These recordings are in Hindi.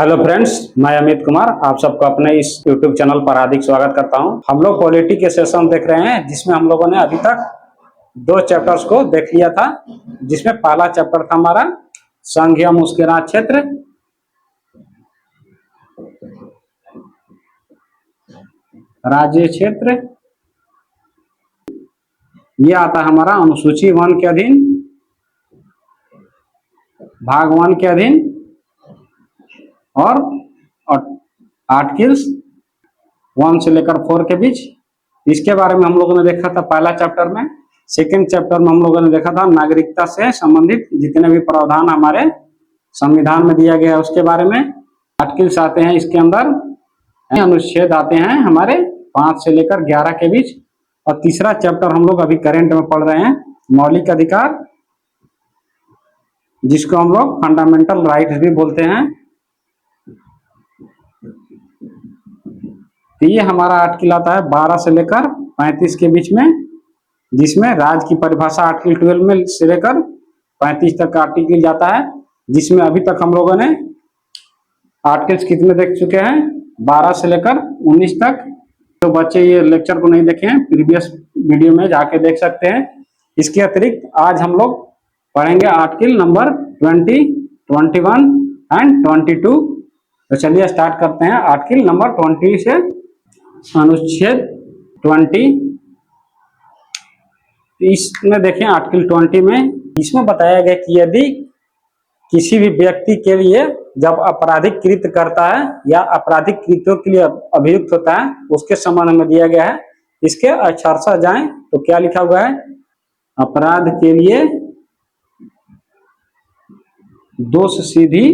हेलो फ्रेंड्स, मैं अमित कुमार आप सबको अपने इस यूट्यूब चैनल पर हार्दिक स्वागत करता हूं। हम लोग पॉलिटी के सेशन देख रहे हैं जिसमें हम लोगों ने अभी तक दो चैप्टर्स को देख लिया था। जिसमें पहला चैप्टर था हमारा संघीय मुस्कुराहट क्षेत्र, राज्य क्षेत्र, ये आता है हमारा अनुसूची 1 के अधीन, भाग 1 के अधीन और आर्टिकल्स 1 से लेकर 4 के बीच। इसके बारे में हम लोगों ने देखा था पहला चैप्टर में। सेकंड चैप्टर में हम लोगों ने देखा था नागरिकता से संबंधित जितने भी प्रावधान हमारे संविधान में दिया गया है उसके बारे में। आर्टिकल्स आते हैं इसके अंदर, अनुच्छेद आते हैं हमारे 5 से लेकर 11 के बीच। और तीसरा चैप्टर हम लोग अभी करंट में पढ़ रहे हैं मौलिक अधिकार, जिसको हम लोग फंडामेंटल राइट्स भी बोलते हैं। तो ये हमारा आर्टिकल आता है 12 से लेकर 35 के बीच में, जिसमें राज्य की परिभाषा आर्टिकल 12 में से लेकर 35 तक का आर्टिकल जाता है। जिसमें अभी तक हम लोगों ने आर्टिकल्स कितने देख चुके हैं, 12 से लेकर 19 तक। तो बच्चे ये लेक्चर को नहीं देखे हैं, प्रीवियस वीडियो में जाके देख सकते हैं। इसके अतिरिक्त आज हम लोग पढ़ेंगे आर्टिकल नंबर 20, 21 एंड 22। तो चलिए स्टार्ट करते हैं आर्टिकल नंबर 20 से। अनुच्छेद 20, इसमें देखें आर्टिकल 20 में इसमें बताया गया कि यदि किसी भी व्यक्ति के लिए जब आपराधिक कृत्य करता है या आपराधिक कृत्यों के लिए अभियुक्त होता है उसके संबंध में दिया गया है। इसके अक्षरशः जाएं तो क्या लिखा हुआ है, अपराध के लिए दोष सिद्धि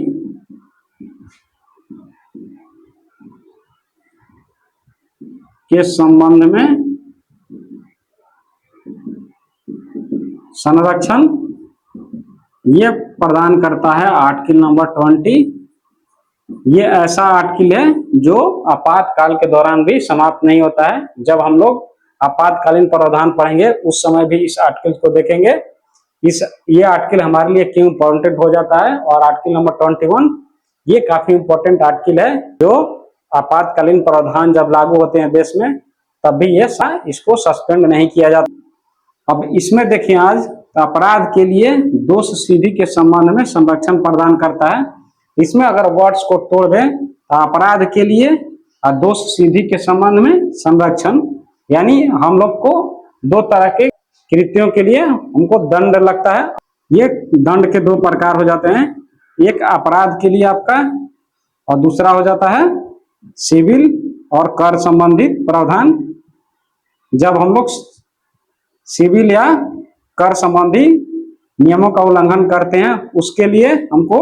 के संबंध में संरक्षण ये प्रदान करता है आर्टिकल नंबर 20। ये ऐसा आर्टिकल है जो आपातकाल के दौरान भी समाप्त नहीं होता है। जब हम लोग आपातकालीन प्रावधान पढ़ेंगे उस समय भी इस आर्टिकल को देखेंगे। ये आर्टिकल हमारे लिए क्यों इम्पोर्टेंट हो जाता है। और आर्टिकल नंबर 21 ये काफी इम्पोर्टेंट आर्टिकल है जो आपातकालीन प्रावधान जब लागू होते हैं देश में तब भी ये इसको सस्पेंड नहीं किया जाता। अब इसमें देखिए आज अपराध के लिए दोष सिद्धि के संबंध में संरक्षण प्रदान करता है। इसमें अगर वर्ड्स को तोड़ दें तो अपराध के लिए और दोष सिद्धि के संबंध में संरक्षण, यानी हम लोग को दो तरह के कृत्यों के लिए हमको दंड लगता है। ये दंड के दो प्रकार हो जाते हैं, एक अपराध के लिए आपका और दूसरा हो जाता है सिविल और कर संबंधित प्रावधान। जब हम लोग सिविल या कर संबंधी नियमों का उल्लंघन करते हैं उसके लिए हमको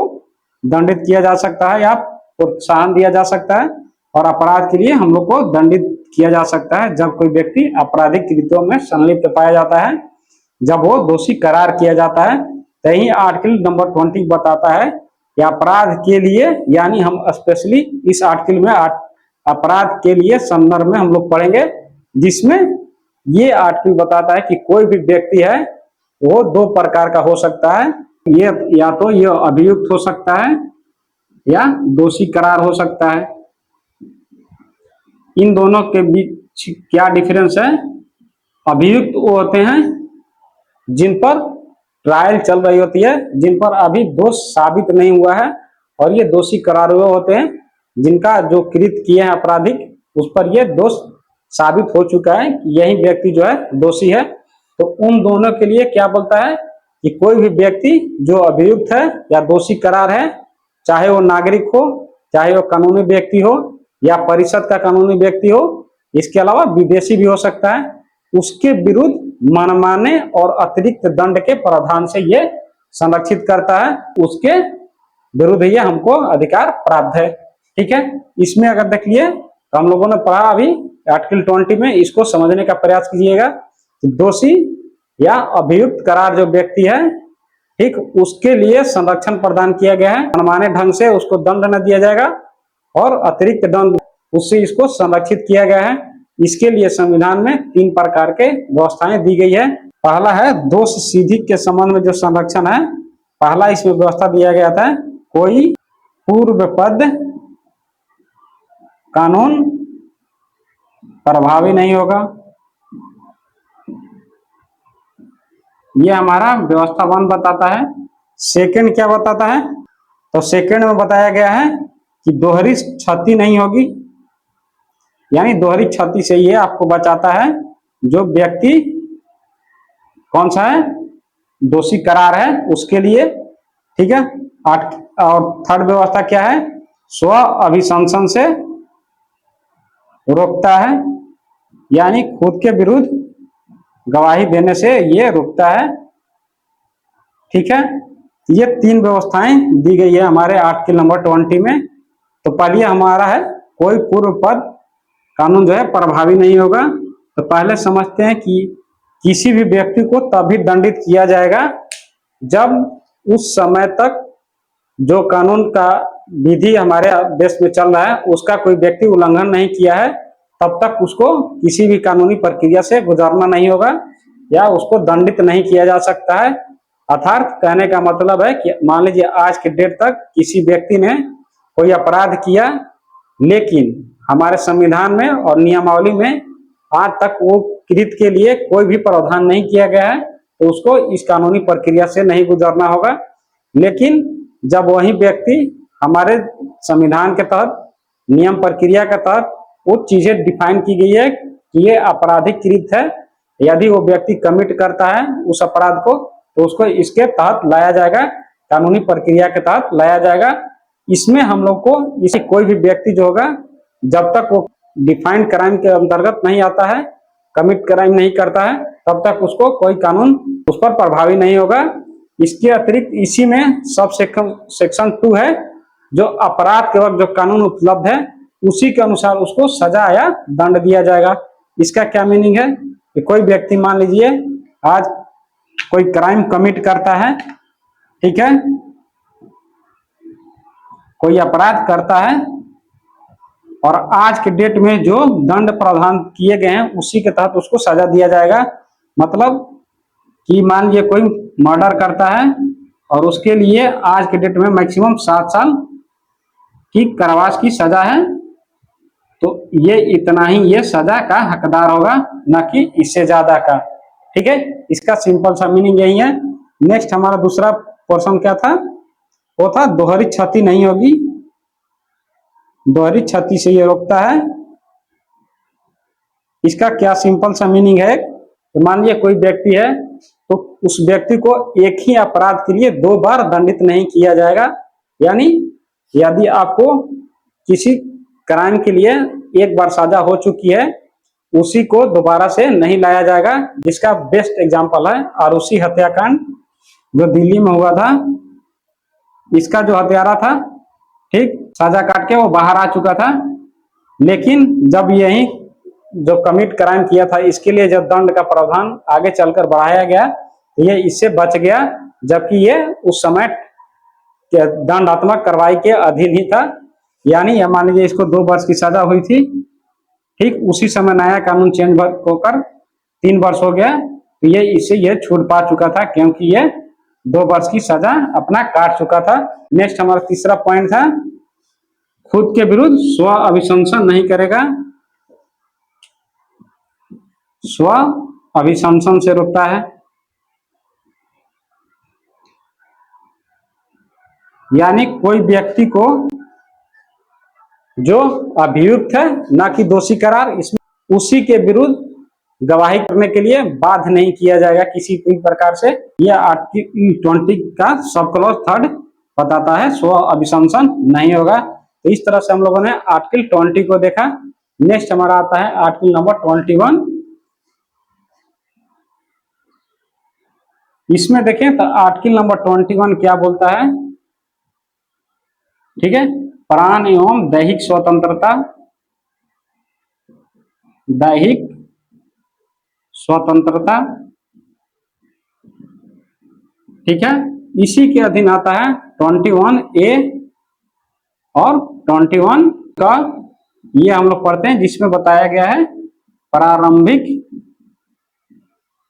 दंडित किया जा सकता है या प्रोत्साहन दिया जा सकता है। और अपराध के लिए हम लोग को दंडित किया जा सकता है जब कोई व्यक्ति आपराधिक कृत्यों में संलिप्त पाया जाता है, जब वो दोषी करार किया जाता है। तो यही आर्टिकल नंबर 20 बताता है कि अपराध के लिए, यानी हम स्पेशली इस आर्टिकल में अपराध के लिए संदर्भ में हम लोग पढ़ेंगे, जिसमें ये आर्टिकल बताता है कि कोई भी व्यक्ति है वो दो प्रकार का हो सकता है। ये या तो ये अभियुक्त हो सकता है या दोषी करार हो सकता है। इन दोनों के बीच क्या डिफरेंस है, अभियुक्त वो होते हैं जिन पर ट्रायल चल रही होती है, जिन पर अभी दोष साबित नहीं हुआ है। और ये दोषी करार हुए होते हैं जिनका जो कृत्य किए हैं आपराधिक उस पर ये दोष साबित हो चुका है कि यही व्यक्ति जो है दोषी है। तो उन दोनों के लिए क्या बोलता है कि कोई भी व्यक्ति जो अभियुक्त है या दोषी करार है, चाहे वो नागरिक हो, चाहे वो कानूनी व्यक्ति हो या परिषद का कानूनी व्यक्ति हो, इसके अलावा विदेशी भी हो सकता है, उसके विरुद्ध मनमाने और अतिरिक्त दंड के प्रावधान से ये संरक्षित करता है। उसके विरुद्ध ये हमको अधिकार प्राप्त है। ठीक है, इसमें अगर देख लिए तो हम लोगों ने पढ़ा अभी आर्टिकल 20 में, इसको समझने का प्रयास कीजिएगा। दोषी या अभियुक्त करार जो व्यक्ति है, ठीक, उसके लिए संरक्षण प्रदान किया गया है। मनमाने ढंग से उसको दंड न दिया जाएगा और अतिरिक्त दंड उससे इसको संरक्षित किया गया है। इसके लिए संविधान में 3 प्रकार के व्यवस्थाएं दी गई है। पहला है दोष सिद्धि के संबंध में जो संरक्षण है, पहला इसमें व्यवस्था दिया गया था, कोई पूर्व पद कानून प्रभावी नहीं होगा। ये हमारा व्यवस्था वन बताता है। सेकंड क्या बताता है? तो सेकंड में बताया गया है कि दोहरी क्षति नहीं होगी, यानी दोहरी क्षति से ये आपको बचाता है जो व्यक्ति कौन सा है, दोषी करार है उसके लिए। ठीक है। आठ और थर्ड व्यवस्था क्या है? स्व अभिशंसन से रोकता है, यानी खुद के विरुद्ध गवाही देने से ये रोकता है। ठीक है। ये तीन व्यवस्थाएं दी गई है हमारे आर्टिकल नंबर 20 में। तो पहले हमारा है कोई पूर्व पद कानून जो है प्रभावी नहीं होगा। तो पहले समझते हैं कि किसी भी व्यक्ति को तभी दंडित किया जाएगा जब उस समय तक जो कानून का विधि हमारे देश में चल रहा है उसका कोई व्यक्ति उल्लंघन नहीं किया है, तब तक उसको किसी भी कानूनी प्रक्रिया से गुजरना नहीं होगा या उसको दंडित नहीं किया जा सकता है। अर्थात कहने का मतलब है कि मान लीजिए आज के डेट तक किसी व्यक्ति ने कोई अपराध किया, लेकिन हमारे संविधान में और नियमावली में आज तक वो कृत के लिए कोई भी प्रावधान नहीं किया गया है, तो उसको इस कानूनी प्रक्रिया से नहीं गुजरना होगा। लेकिन जब वही व्यक्ति हमारे संविधान के तहत नियम प्रक्रिया के तहत वो चीजें डिफाइन की गई है कि ये आपराधिक कृत है, यदि वो व्यक्ति कमिट करता है उस अपराध को तो उसको इसके तहत लाया जाएगा, कानूनी प्रक्रिया के तहत लाया जाएगा। इसमें हम लोग को इसे कोई भी व्यक्ति जो होगा जब तक वो डिफाइंड क्राइम के अंतर्गत नहीं आता है, कमिट क्राइम नहीं करता है, तब तक उसको कोई कानून उस पर प्रभावी नहीं होगा। इसके अतिरिक्त इसी में सब सेक्शन 2 है, जो अपराध के वक्त जो कानून उपलब्ध है उसी के अनुसार उसको सजा या दंड दिया जाएगा। इसका क्या मीनिंग है कि कोई व्यक्ति मान लीजिए आज कोई क्राइम कमिट करता है, ठीक है, कोई अपराध करता है और आज के डेट में जो दंड प्रावधान किए गए हैं उसी के तहत उसको सजा दिया जाएगा। मतलब कि मान लीजिए कोई मर्डर करता है और उसके लिए आज के डेट में मैक्सिमम 7 साल की कारावास की सजा है, तो ये इतना ही ये सजा का हकदार होगा, न कि इससे ज्यादा का। ठीक है, इसका सिंपल सा मीनिंग यही है। नेक्स्ट हमारा दूसरा पोर्शन क्या था? वो था दोहरी क्षति नहीं होगी। दोहरी क्षति से ये रोकता है। इसका क्या सिंपल सा मीनिंग है? तो मान लीजिए कोई व्यक्ति है तो उस व्यक्ति को एक ही अपराध के लिए 2 बार दंडित नहीं किया जाएगा। यानी यदि आपको किसी क्राइम के लिए एक बार सजा हो चुकी है, उसी को दोबारा से नहीं लाया जाएगा। जिसका बेस्ट एग्जांपल है आरुषि हत्याकांड जो दिल्ली में हुआ था। इसका जो हत्यारा था, ठीक, सजा काट के वो बाहर आ चुका था, लेकिन जब यही जो कमिट क्राइम किया था इसके लिए जब दंड का प्रावधान आगे चलकर बढ़ाया गया तो ये इससे बच गया, जबकि ये उस समय दंडात्मक कार्रवाई के अधीन ही था। यानी मान लीजिए इसको 2 वर्ष की सजा हुई थी, ठीक, उसी समय नया कानून चेंज होकर 3 वर्ष हो गया, तो ये इससे ये छूट पा चुका था क्योंकि ये 2 वर्ष की सजा अपना काट चुका था। नेक्स्ट हमारा तीसरा पॉइंट था खुद के विरुद्ध स्व अभिशंसन नहीं करेगा। स्व अभिशंसन से रोकता है, यानी कोई व्यक्ति को जो अभियुक्त है ना कि दोषी करार, इसमें उसी के विरुद्ध गवाही करने के लिए बाध्य नहीं किया जाएगा किसी भी प्रकार से। यह आर्टिकल 20 का सब क्लॉज 3 बताता है स्व अभिशंसन नहीं होगा। तो इस तरह से हम लोगों ने आर्टिकल 20 को देखा। नेक्स्ट हमारा आता है आर्टिकल नंबर 21। इसमें देखें तो आर्टिकल नंबर 21 क्या बोलता है? ठीक है, प्राण एवं दैहिक स्वतंत्रता, दैहिक स्वतंत्रता, ठीक है, इसी के अधीन आता है 21A और 21 का ये हम लोग पढ़ते हैं, जिसमें बताया गया है प्रारंभिक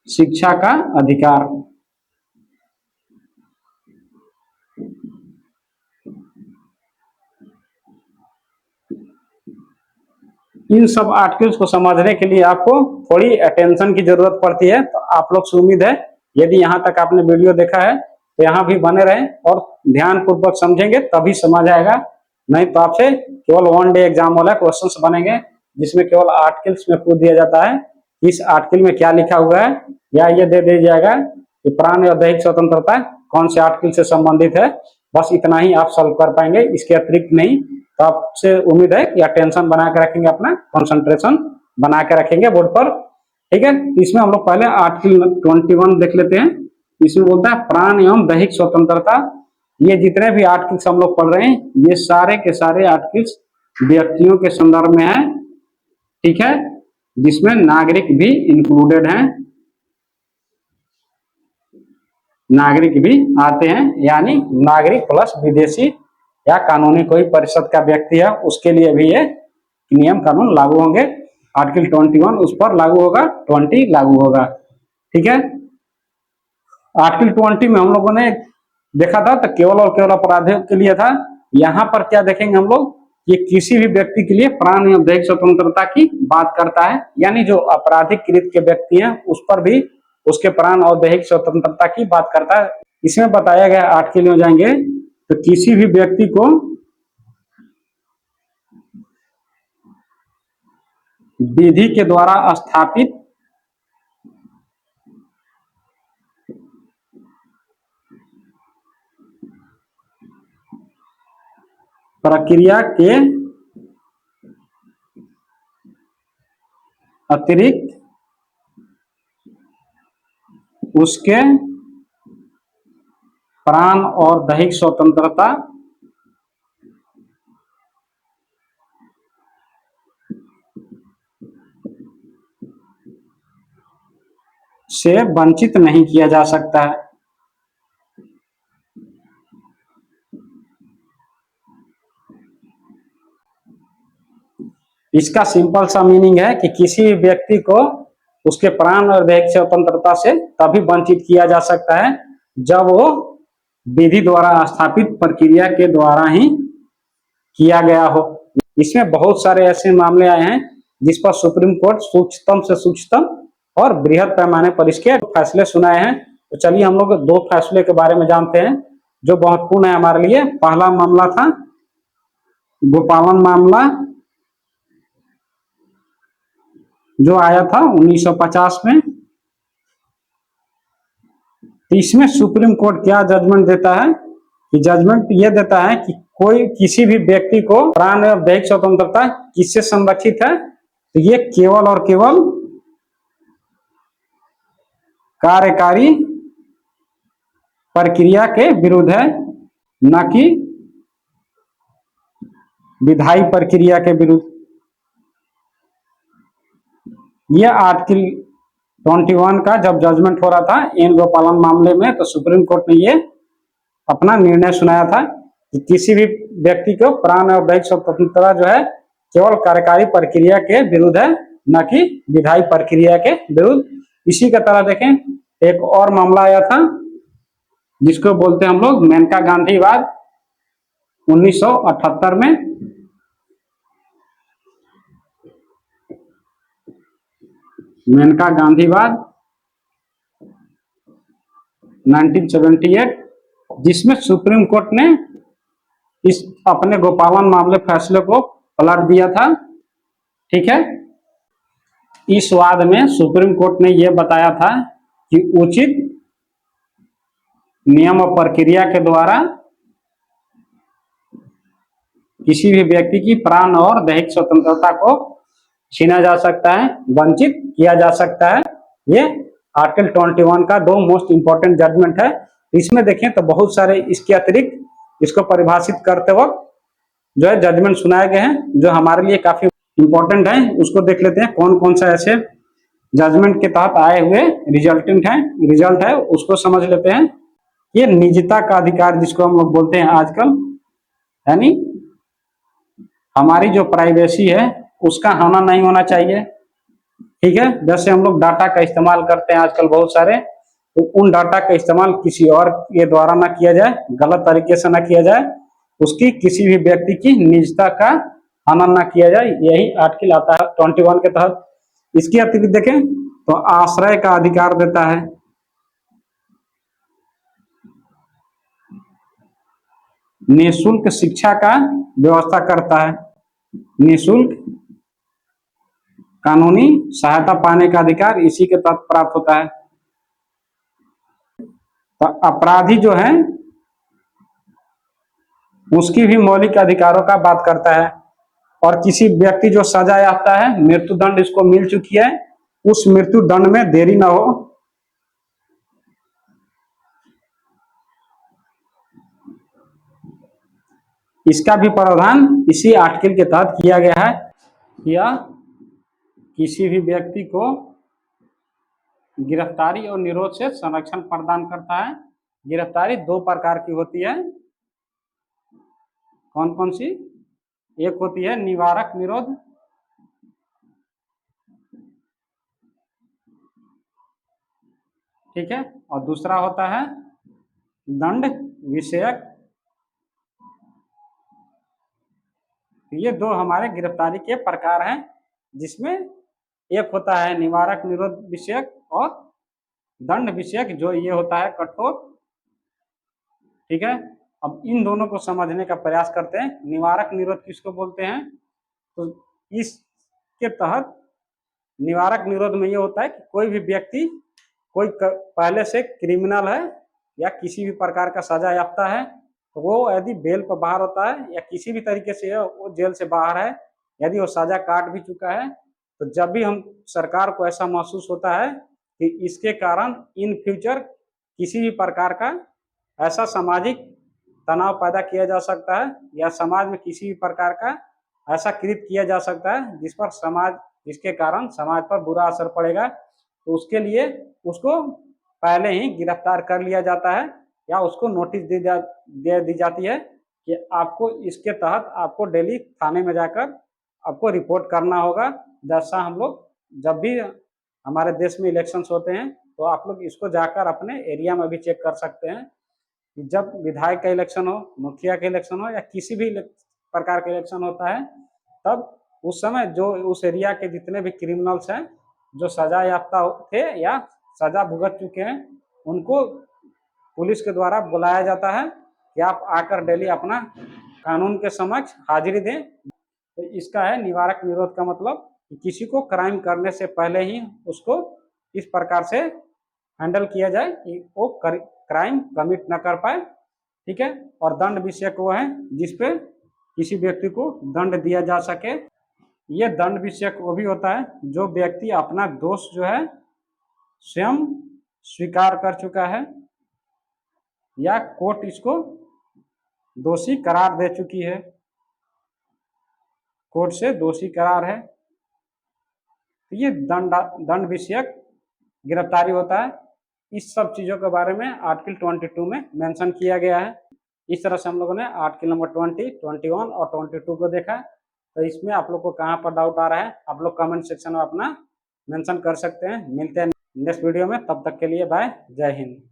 शिक्षा का अधिकार। इन सब आर्टिकल्स को समझने के लिए आपको थोड़ी अटेंशन की जरूरत पड़ती है। तो आप लोग से उम्मीद है यदि यहाँ तक आपने वीडियो देखा है तो यहाँ भी बने रहें और ध्यान पूर्वक समझेंगे तभी समझ आएगा, नहीं तो आपसे केवल वन डे एग्जाम वाला क्वेश्चंस बनेंगे जिसमें केवल आर्टिकल्स में पूछ दिया जाता है इस आर्टिकल में क्या लिखा हुआ है, या ये दे दिया जाएगा कि प्राण और दैहिक स्वतंत्रता कौन से आर्टिकल से संबंधित है। बस इतना ही आप सॉल्व कर पाएंगे, इसके अतिरिक्त नहीं। तो आपसे उम्मीद है कि अटेंशन बना के रखेंगे, अपना कंसंट्रेशन बना के रखेंगे बोर्ड पर, ठीक है। इसमें हम लोग पहले आर्टिकल 21 देख लेते हैं। इसमें बोलता है प्राण एवं दैहिक स्वतंत्रता। ये जितने भी आर्टिकल्स हम लोग पढ़ रहे हैं ये सारे के सारे आर्टिकल्स व्यक्तियों के संदर्भ में है, ठीक है, जिसमें नागरिक भी इंक्लूडेड हैं, नागरिक भी आते हैं, यानी नागरिक प्लस विदेशी या कानूनी कोई परिषद का व्यक्ति है उसके लिए भी ये नियम कानून लागू होंगे। आर्टिकल 21 उस पर लागू होगा, 20 लागू होगा, ठीक है। आर्टिकल 20 में हम लोगों ने देखा था तो केवल और केवल अपराधियों के लिए था। यहाँ पर क्या देखेंगे हम लोग, ये किसी भी व्यक्ति के लिए प्राण एवं दैहिक स्वतंत्रता की बात करता है, यानी जो आपराधिक कृत के व्यक्ति हैं उस पर भी उसके प्राण और दैहिक स्वतंत्रता की बात करता है। इसमें बताया गया आर्टिकल में जाएंगे तो किसी भी व्यक्ति को विधि के द्वारा स्थापित प्रक्रिया के अतिरिक्त उसके प्राण और दैहिक स्वतंत्रता से वंचित नहीं किया जा सकता है। इसका सिंपल सा मीनिंग है कि किसी भी व्यक्ति को उसके प्राण और दैहिक स्वतंत्रता से तभी वंचित किया जा सकता है जब वो विधि द्वारा स्थापित प्रक्रिया के द्वारा ही किया गया हो। इसमें बहुत सारे ऐसे मामले आए हैं जिस पर सुप्रीम कोर्ट सूक्ष्मतम से सूक्ष्मतम और बृहद पैमाने पर इसके फैसले सुनाए हैं। तो चलिए हम लोग दो फैसले के बारे में जानते हैं जो महत्वपूर्ण है हमारे लिए। पहला मामला था गोपालन मामला जो आया था 1950 में। इसमें सुप्रीम कोर्ट क्या जजमेंट देता है कि जजमेंट यह देता है कि कोई किसी भी व्यक्ति को प्राण और दैहिक स्वतंत्रता किससे संरक्षित है, तो ये केवल और केवल कार्यकारी प्रक्रिया के विरुद्ध है, न कि विधायी प्रक्रिया के विरुद्ध। यह आर्टिकल 21 का जब जजमेंट हो रहा था एन गोपालन मामले में तो सुप्रीम कोर्ट ने ये अपना निर्णय सुनाया था कि किसी भी व्यक्ति को प्राण और दैहिक स्वतंत्रता जो है केवल कार्यकारी प्रक्रिया के विरुद्ध है, न कि विधायी प्रक्रिया के विरुद्ध। इसी का तरह देखें एक और मामला आया था जिसको बोलते हैं हम लोग मेनका गांधीवाद 1978 में। मेनका गांधीवाद 1978 जिसमें सुप्रीम कोर्ट ने इस अपने गोपालन मामले फैसले को पलट दिया था, ठीक है। इस वाद में सुप्रीम कोर्ट ने यह बताया था कि उचित नियम और प्रक्रिया के द्वारा किसी भी व्यक्ति की प्राण और दैहिक स्वतंत्रता को छीना जा सकता है, वंचित किया जा सकता है। ये आर्टिकल 21 का दो मोस्ट इंपॉर्टेंट जजमेंट है। इसमें देखें तो बहुत सारे इसके अतिरिक्त इसको परिभाषित करते वक्त जो है जजमेंट सुनाए गए हैं जो हमारे लिए काफी इंपॉर्टेंट है। उसको देख लेते हैं कौन कौन सा ऐसे जजमेंट के तहत आए हुए रिजल्ट है उसको समझ लेते हैं। ये निजता का अधिकार जिसको हम लोग बोलते हैं आजकल, यानी हमारी जो प्राइवेसी है उसका होना नहीं होना चाहिए, ठीक है। जैसे हम लोग डाटा का इस्तेमाल करते हैं आजकल बहुत सारे, तो उन डाटा का इस्तेमाल किसी और के द्वारा ना किया जाए, गलत तरीके से ना किया जाए, उसकी किसी भी व्यक्ति की निजता का हनन ना किया जाए, यही आर्टिकल आता है 21 के तहत। इसके अतिरिक्त देखें तो आश्रय का अधिकार देता है, निःशुल्क शिक्षा का व्यवस्था करता है, निःशुल्क कानूनी सहायता पाने का अधिकार इसी के तहत प्राप्त होता है। तो अपराधी जो है उसकी भी मौलिक अधिकारों का बात करता है। और किसी व्यक्ति जो सजा याफ्ता है, मृत्यु दंड इसको मिल चुकी है, उस मृत्यु दंड में देरी ना हो। इसका भी प्रावधान इसी आर्टिकल के तहत किया गया है। यह किसी भी व्यक्ति को गिरफ्तारी और निरोध से संरक्षण प्रदान करता है। गिरफ्तारी दो प्रकार की होती है, कौन कौन सी? एक होती है निवारक निरोध, ठीक है, और दूसरा होता है दंड विषयक। ये दो हमारे गिरफ्तारी के प्रकार हैं, जिसमें एक होता है निवारक निरोध विषयक और दंड विषयक, जो ये होता है कठोर, ठीक है। अब इन दोनों को समझने का प्रयास करते हैं। निवारक निरोध किसको बोलते हैं? तो इसके तहत निवारक निरोध में ये होता है कि कोई भी व्यक्ति कोई पहले से क्रिमिनल है या किसी भी प्रकार का सजा याफ्ता है, तो वो यदि बेल पर बाहर होता है या किसी भी तरीके से वो जेल से बाहर है, यदि वो सजा काट भी चुका है, तो जब भी हम सरकार को ऐसा महसूस होता है कि इसके कारण इन फ्यूचर किसी भी प्रकार का ऐसा सामाजिक तनाव पैदा किया जा सकता है या समाज में किसी भी प्रकार का ऐसा कृत्य किया जा सकता है जिसके कारण समाज पर बुरा असर पड़ेगा, तो उसके लिए उसको पहले ही गिरफ्तार कर लिया जाता है या उसको नोटिस दे दी जाती है कि आपको इसके तहत आपको डेली थाने में जाकर आपको रिपोर्ट करना होगा। जैसा हम लोग जब भी हमारे देश में इलेक्शंस होते हैं तो आप लोग इसको जाकर अपने एरिया में भी चेक कर सकते हैं कि जब विधायक का इलेक्शन हो, मुखिया का इलेक्शन हो या किसी भी प्रकार का इलेक्शन होता है, तब उस समय जो उस एरिया के जितने भी क्रिमिनल्स हैं जो सजा याफ्ता थे या सजा भुगत चुके हैं, उनको पुलिस के द्वारा बुलाया जाता है कि आप आकर डेली अपना कानून के समक्ष हाजिरी दें। तो इसका है निवारक निरोध का मतलब कि किसी को क्राइम करने से पहले ही उसको इस प्रकार से हैंडल किया जाए कि वो क्राइम कमिट न कर पाए, ठीक है। और दंड विषयक वो है जिसपे किसी व्यक्ति को दंड दिया जा सके। ये दंड विषयक वो भी होता है जो व्यक्ति अपना दोष जो है स्वयं स्वीकार कर चुका है या कोर्ट इसको दोषी करार दे चुकी है, कोर्ट से दोषी करार है, तो ये दंड विषयक गिरफ्तारी होता है। इस सब चीजों के बारे में आर्टिकल 22 में मेंशन किया गया है। इस तरह से हम लोगों ने आर्टिकल नंबर 20, 21 और 22 को देखा। तो इसमें आप लोग को कहाँ पर डाउट आ रहा है आप लोग कमेंट सेक्शन में अपना मेंशन कर सकते हैं। मिलते हैं नेक्स्ट वीडियो में, तब तक के लिए बाय, जय हिंद।